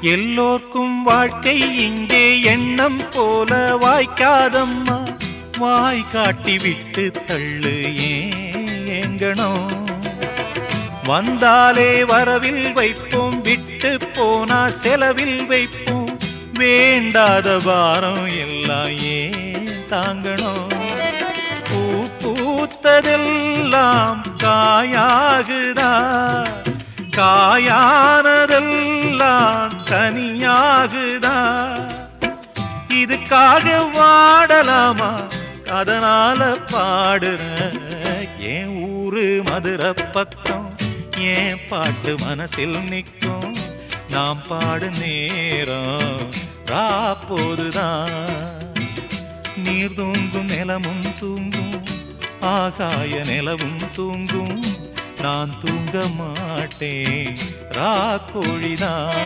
எல்லோர்க்கும் வாழ்க்கை இங்கே எண்ணம் போல வாய்க்காதம்மா. வாய் காட்டி விட்டு தள்ளு ஏங்கணும். வந்தாலே வரவில் வைப்போம், விட்டு போனா செலவில் வைப்போம். வேண்டாத பாரம் எல்லாம் ஏன் தாங்கணும். பூ பூத்ததெல்லாம் காயாகுதா, காயானதெல்லாம் கனியாகுதா. இதுக்காக வாடலாமா, அதனால பாடுற. என் ஊரு மதுரை பக்கம், என் பாட்டு மனசில் நிற்கும். நாம் பாடு நேரம் ராப்போதுதான். நீர் தூங்கும் நிலமும் தூங்கும், ஆகாய நிலவும் தூங்கும். நான் தூங்க மாட்டேன், ராக்கோழிதான்.